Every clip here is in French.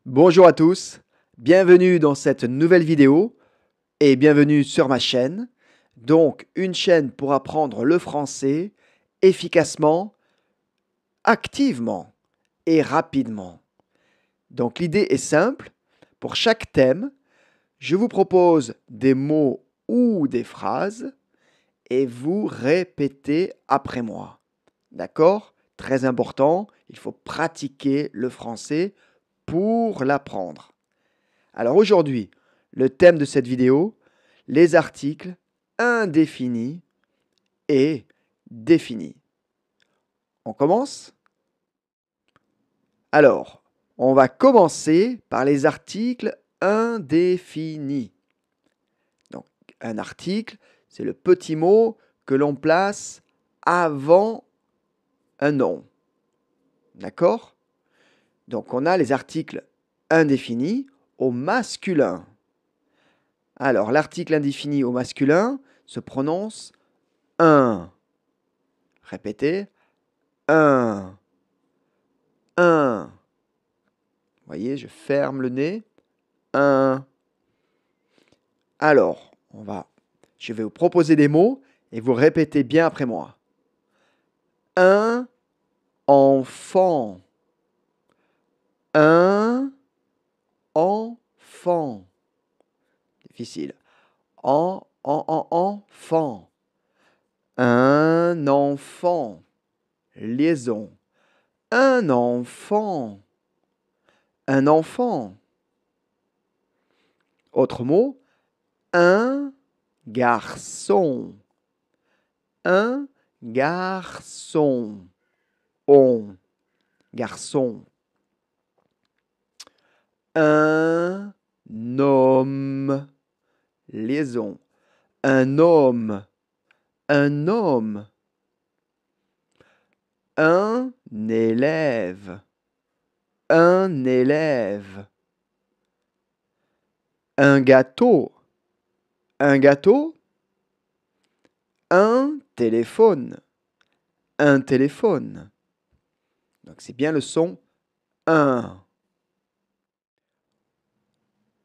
Bonjour à tous, bienvenue dans cette nouvelle vidéo et bienvenue sur ma chaîne. Donc, une chaîne pour apprendre le français efficacement, activement et rapidement. Donc, l'idée est simple. Pour chaque thème, je vous propose des mots ou des phrases et vous répétez après moi. D'accord? Très important, il faut pratiquer le français pour l'apprendre. Alors aujourd'hui, le thème de cette vidéo, les articles indéfinis et définis. On commence? Alors, on va commencer par les articles indéfinis. Donc, un article, c'est le petit mot que l'on place avant un nom. D'accord? Donc, on a les articles indéfinis au masculin. Alors, l'article indéfini au masculin se prononce un. Répétez. Un. Un. Vous voyez, je ferme le nez. Un. Alors, je vais vous proposer des mots et vous répétez bien après moi. Un enfant. Un enfant. Difficile. Enfant. Un enfant. Liaison. Un enfant. Un enfant. Autre mot. Un garçon. Un garçon. On. Garçon. Un homme. Liaison. Un homme. Un homme. Un élève. Un élève. Un gâteau. Un gâteau. Un téléphone. Un téléphone. Donc c'est bien le son un.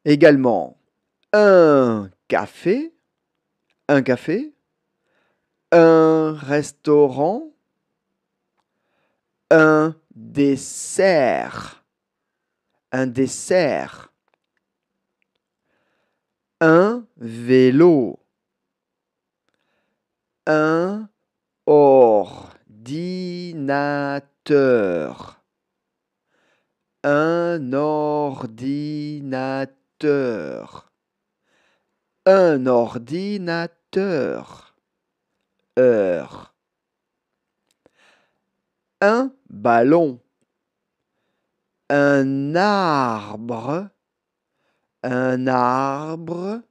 Également, un café. Un café. Un restaurant. Un dessert. Un dessert. Un vélo. Un ordinateur. Un ordinateur. Un ordinateur. Heure. Un ballon. Un arbre. Un arbre.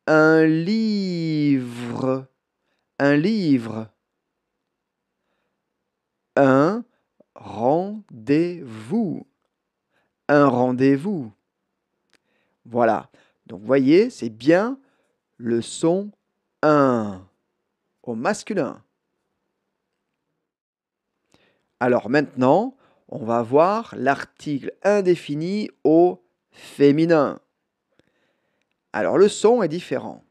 Un livre. Un livre. Un rendez-vous. Un rendez-vous. Voilà. Donc, voyez, c'est bien le son un au masculin. Alors maintenant, on va voir l'article indéfini au féminin. Alors le son est différent.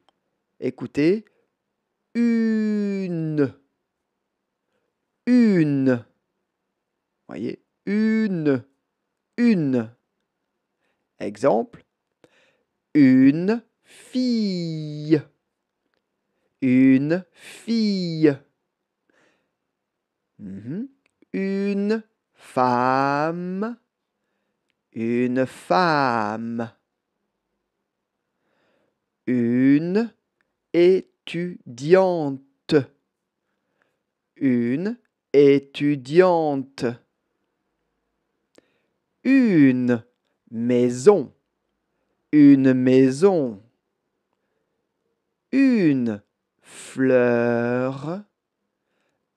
Écoutez. Une. Une. Voyez. Une. Une. Exemple. Une fille. Une fille. Une femme. Une femme. Une étudiante. Une étudiante. Une maison. Une maison. Une fleur.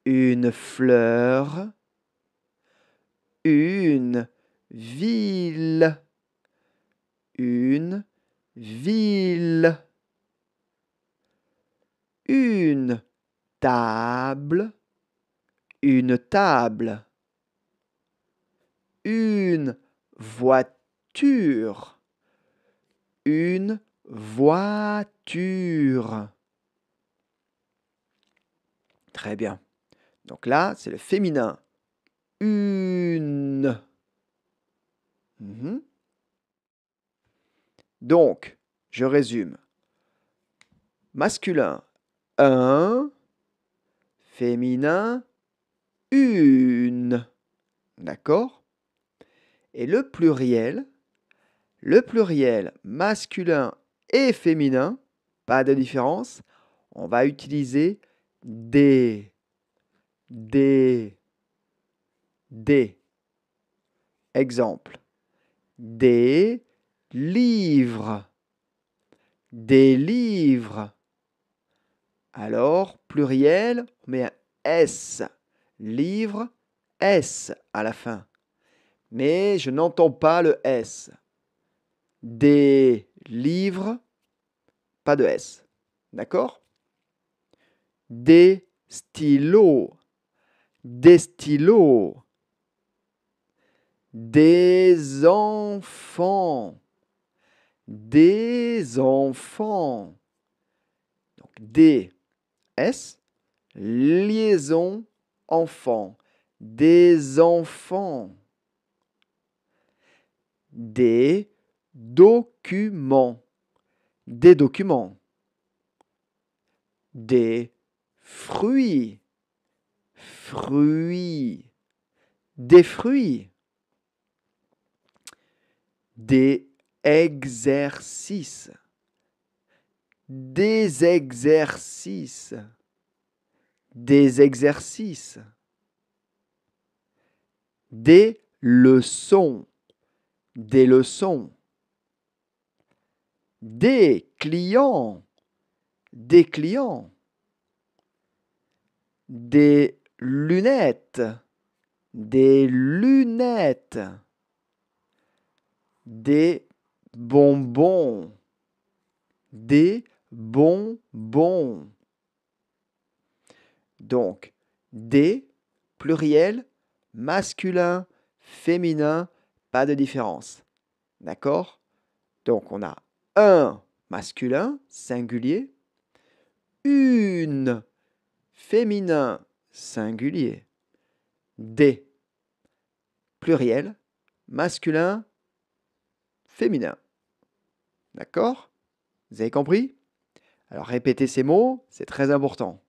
Une fleur. Une ville. Une ville. Une table. Une table. Une voiture. Une voiture. Très bien. Donc là, c'est le féminin. Une. Mhm. Donc, je résume. Masculin, un. Féminin, une. D'accord? Et le pluriel masculin et féminin, pas de différence, on va utiliser des. Exemple. Des livres. Des livres. Alors, pluriel, on met un S. Livre, S à la fin. Mais je n'entends pas le S. Des livres, pas de S. D'accord? Des stylos. Des stylos. Des enfants. Des enfants. Donc, des S, liaison, enfant. Des enfants. Des documents. Des documents. Des fruits. Fruits. Des fruits. Des exercices. Des exercices. Des exercices. Des leçons. Des leçons. Des clients. Des clients. Des lunettes. Des lunettes. Des bonbons. Des bonbons. Donc, des, pluriel, masculin, féminin, pas de différence. D'accord? Donc, on a un masculin, singulier, une féminin, singulier, des, pluriel, masculin, féminin. D'accord? Vous avez compris? Alors, répétez ces mots, c'est très important.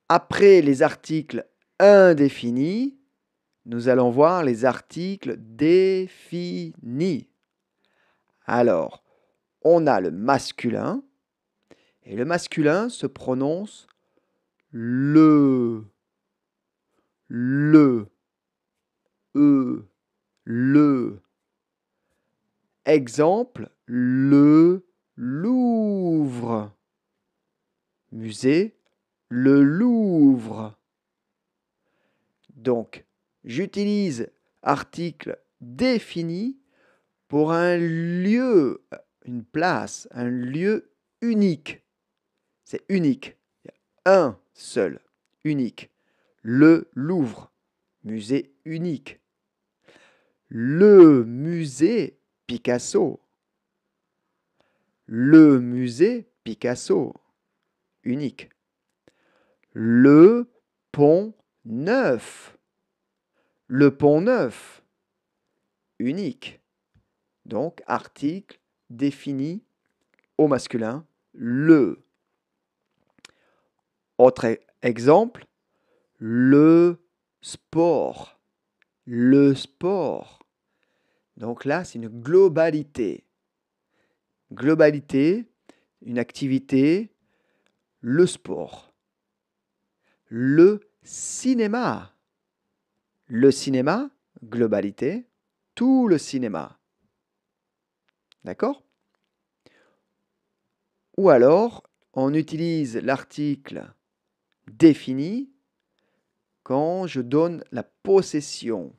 Après les articles indéfinis, nous allons voir les articles définis. Alors, on a le masculin, et le masculin se prononce le, le. Exemple, le Louvre. Musée, le Louvre. Donc, j'utilise article défini pour un lieu, une place, un lieu unique. C'est unique. Il y a un seul, unique. Le Louvre, musée unique. Le musée Picasso. Le musée Picasso, unique. Le pont neuf. Le pont neuf, unique. Donc, article défini au masculin, le. Autre exemple, le sport. Le sport. Donc là, c'est une globalité. Globalité, une activité, le sport. Le cinéma. Le cinéma, globalité, tout le cinéma. D'accord? Ou alors, on utilise l'article défini quand je donne la possession.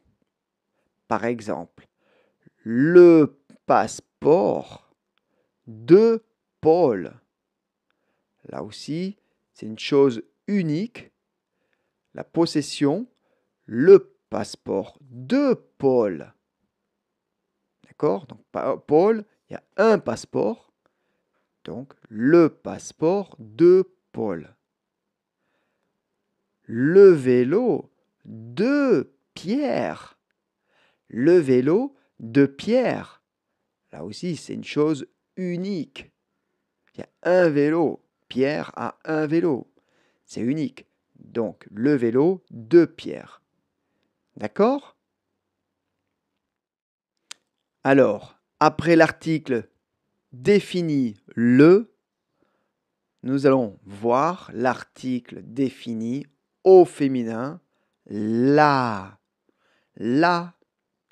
Par exemple, le passeport de Paul. Là aussi, c'est une chose unique. La possession, le passeport de Paul. D'accord? Donc, Paul, il y a un passeport. Donc, le passeport de Paul. Le vélo de Pierre. Le vélo de Pierre. Là aussi, c'est une chose unique. Il y a un vélo. Pierre a un vélo. C'est unique. Donc, le vélo de Pierre. D'accord? Alors, après l'article défini le, nous allons voir l'article défini au féminin la. La,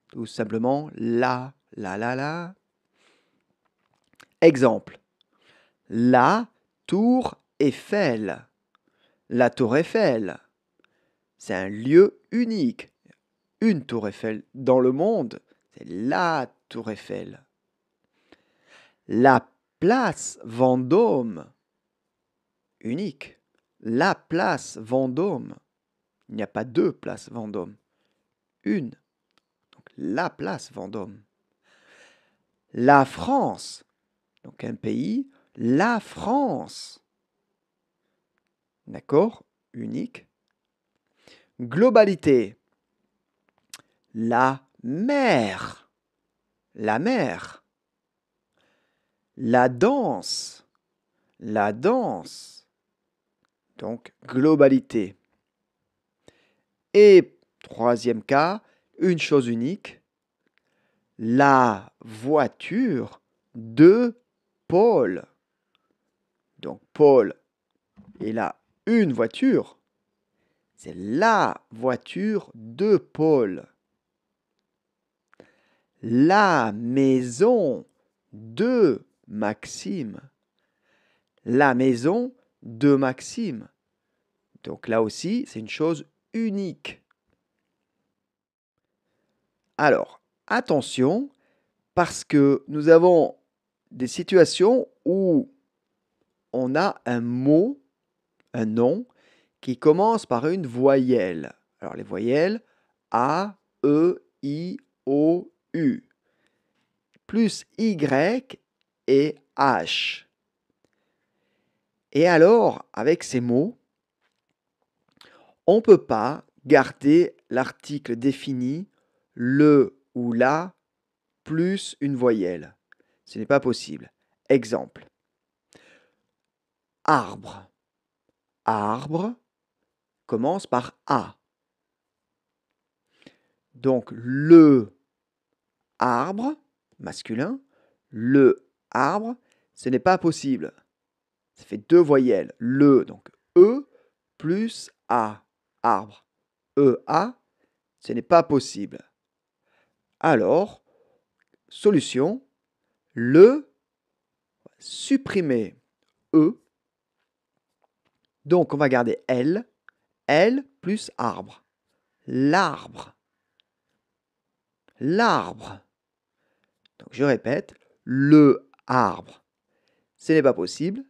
tout simplement la. Exemple. La tour Eiffel. La tour Eiffel. C'est un lieu unique. Une tour Eiffel dans le monde, c'est la tour Eiffel. La place Vendôme. Unique. La place Vendôme. Il n'y a pas deux places Vendôme. Une. Donc la place Vendôme. La France. Donc un pays. La France. D'accord? Unique. Globalité. La mer. La mer. La danse. La danse. Donc globalité. Et troisième cas, une chose unique. La voiture de Paul. Donc Paul, il a une voiture. C'est la voiture de Paul. La maison de Maxime. La maison de Maxime. Donc là aussi, c'est une chose unique. Alors, attention, parce que nous avons des situations où on a un mot, un nom, qui commence par une voyelle. Alors les voyelles A, E, I, O, U, plus Y et H. Et alors, avec ces mots, on ne peut pas garder l'article défini le ou la plus une voyelle. Ce n'est pas possible. Exemple. Arbre. Arbre commence par A. Donc le arbre, masculin, le arbre, ce n'est pas possible. Ça fait deux voyelles. Le, donc E plus A. Arbre. E-A, ce n'est pas possible. Alors, solution, le supprimer E. Donc, on va garder L. L plus arbre. L'arbre. L'arbre. Donc, je répète, le arbre. Ce n'est pas possible.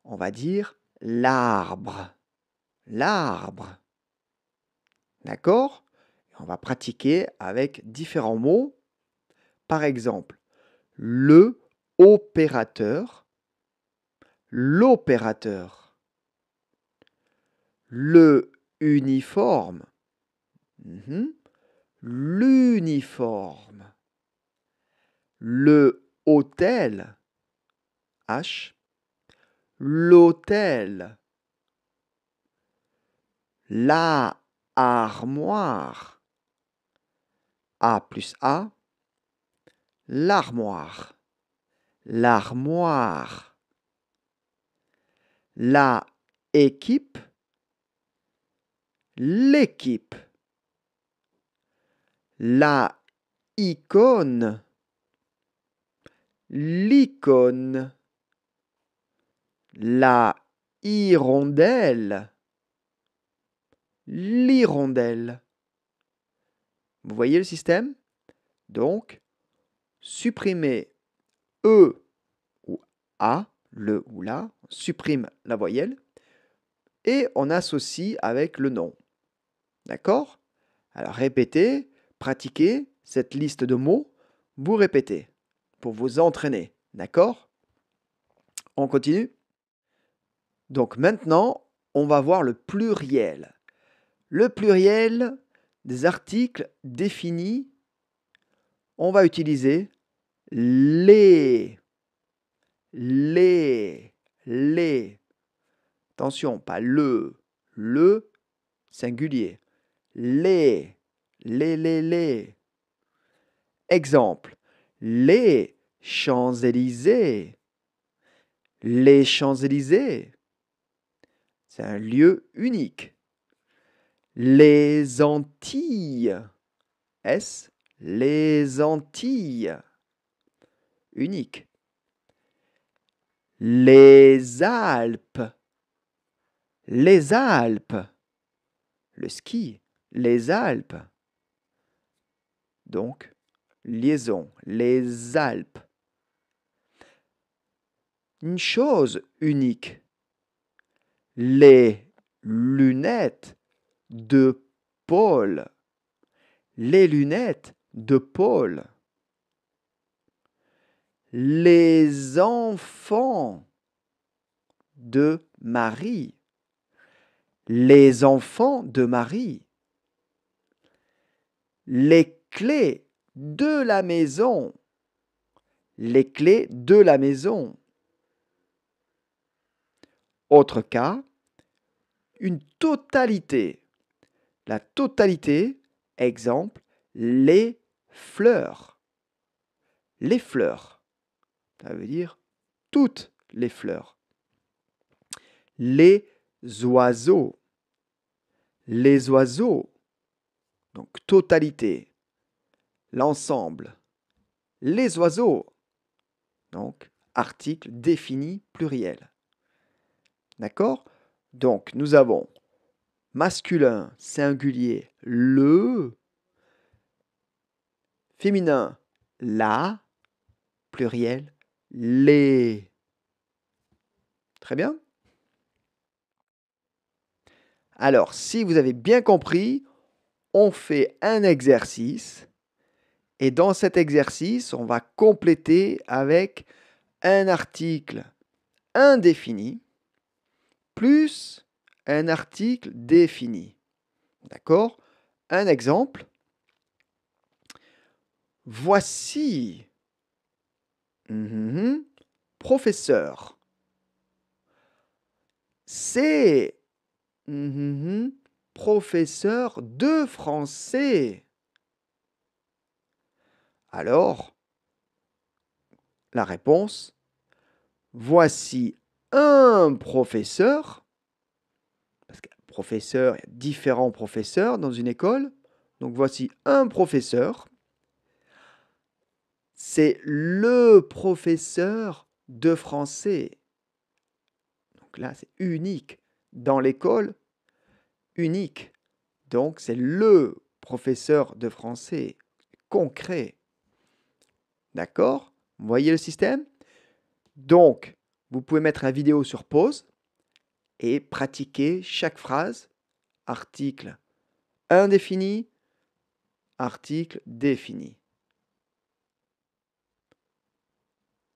On va dire l'arbre. L'arbre. D'accord? On va pratiquer avec différents mots. Par exemple, le opérateur, l'opérateur, le uniforme, l'uniforme, le hôtel, H, l'hôtel, la armoire, A plus A, l'armoire, l'armoire, la équipe, l'équipe, la icône, l'icône, la hirondelle, l'hirondelle. Vous voyez le système? Donc, supprimer E ou A, le ou la, on supprime la voyelle et on associe avec le nom. D'accord? Alors répétez, pratiquez cette liste de mots, vous répétez pour vous entraîner, d'accord? On continue? Donc maintenant, on va voir le pluriel. Le pluriel des articles définis, on va utiliser les, les. Attention, pas le singulier. Les. Exemple, les Champs-Élysées. Les Champs-Élysées. C'est un lieu unique. Les Antilles. Les Antilles. Unique. Les Alpes. Les Alpes. Le ski. Les Alpes. Donc, liaison. Les Alpes. Une chose unique. Les lunettes de Paul. Les lunettes de Paul. Les enfants de Marie. Les enfants de Marie. Les clés de la maison. Les clés de la maison. Autre cas, une totalité. La totalité, exemple, les fleurs. Les fleurs. Ça veut dire toutes les fleurs. Les oiseaux. Les oiseaux. Donc totalité. L'ensemble. Les oiseaux. Donc article défini pluriel. D'accord? Donc nous avons masculin singulier le, féminin la, pluriel les. Très bien. Alors, si vous avez bien compris, on fait un exercice et dans cet exercice, on va compléter avec un article indéfini plus un article défini. D'accord? Un exemple. Voici professeur. C'est professeur de français. Alors, la réponse, voici un professeur, parce que professeur, il y a différents professeurs dans une école, donc voici un professeur, c'est le professeur de français. Donc là, c'est unique. Dans l'école, unique. Donc, c'est le professeur de français. Concret. D'accord? Vous voyez le système? Donc, vous pouvez mettre la vidéo sur pause et pratiquer chaque phrase, article indéfini, article défini.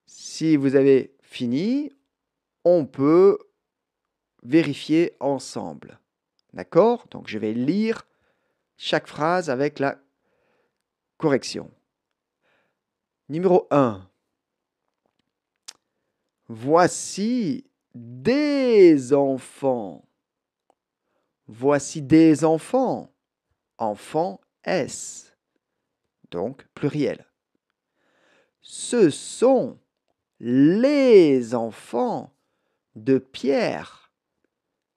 Si vous avez fini, on peut vérifier ensemble. D'accord? Donc, je vais lire chaque phrase avec la correction. Numéro 1. Voici des enfants. Voici des enfants. Enfants S. Donc, pluriel. Ce sont les enfants de Pierre.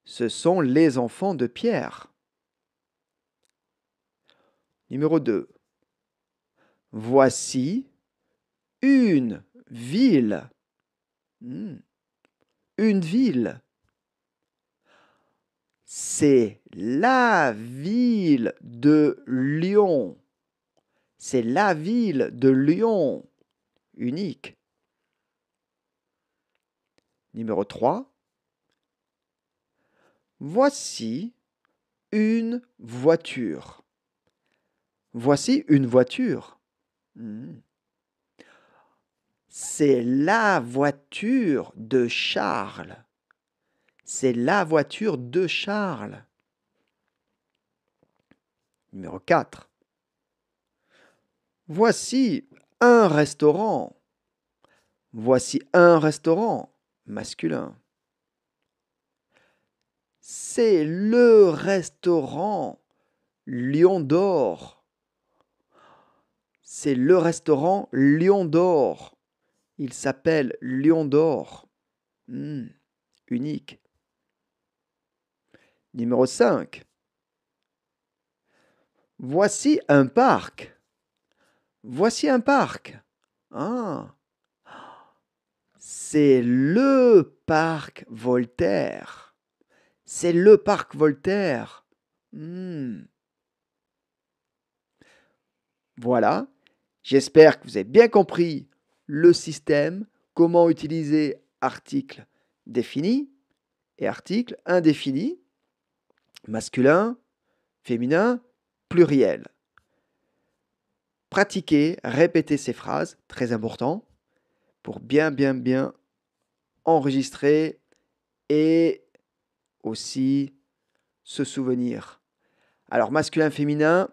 Ce sont les enfants de Pierre. Numéro 2. Voici une ville. Une ville. C'est la ville de Lyon. C'est la ville de Lyon. Unique. Numéro 3. Voici une voiture. Voici une voiture. Hmm. C'est la voiture de Charles. C'est la voiture de Charles. Numéro 4. Voici un restaurant. Voici un restaurant masculin. C'est le restaurant Lion d'Or. C'est le restaurant Lion d'Or. Il s'appelle Lion d'Or. Unique. Numéro 5. Voici un parc. Voici un parc. Ah. C'est le parc Voltaire. C'est le parc Voltaire. Voilà. J'espère que vous avez bien compris le système, comment utiliser article défini et article indéfini, masculin, féminin, pluriel. Pratiquez, répétez ces phrases, très important, pour bien enregistrer et aussi se souvenir. Alors, masculin, féminin,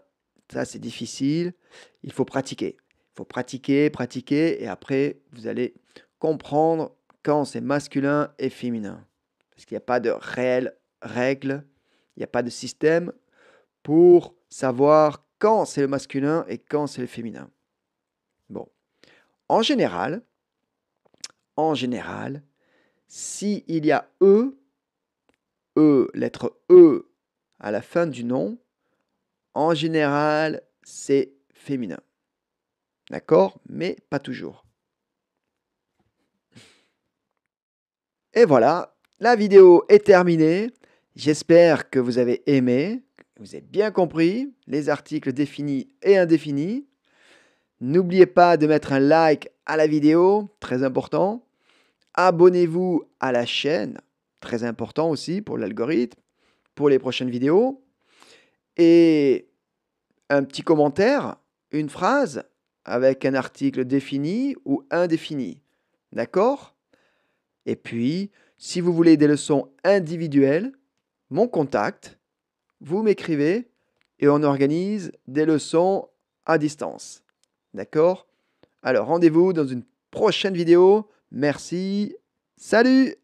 ça c'est difficile, il faut pratiquer. Il faut pratiquer, et après, vous allez comprendre quand c'est masculin et féminin. Parce qu'il n'y a pas de réelle règle, il n'y a pas de système pour savoir quand c'est le masculin et quand c'est le féminin. Bon. En général, s'il y a lettre E à la fin du nom, en général, c'est féminin. D'accord? Mais pas toujours. Et voilà, la vidéo est terminée. J'espère que vous avez aimé, que vous avez bien compris les articles définis et indéfinis. N'oubliez pas de mettre un like à la vidéo, très important. Abonnez-vous à la chaîne, très important aussi pour l'algorithme, pour les prochaines vidéos. Et un petit commentaire, une phrase avec un article défini ou indéfini. D'accord? Et puis, si vous voulez des leçons individuelles, mon contact, vous m'écrivez et on organise des leçons à distance. D'accord? Alors, rendez-vous dans une prochaine vidéo. Merci. Salut!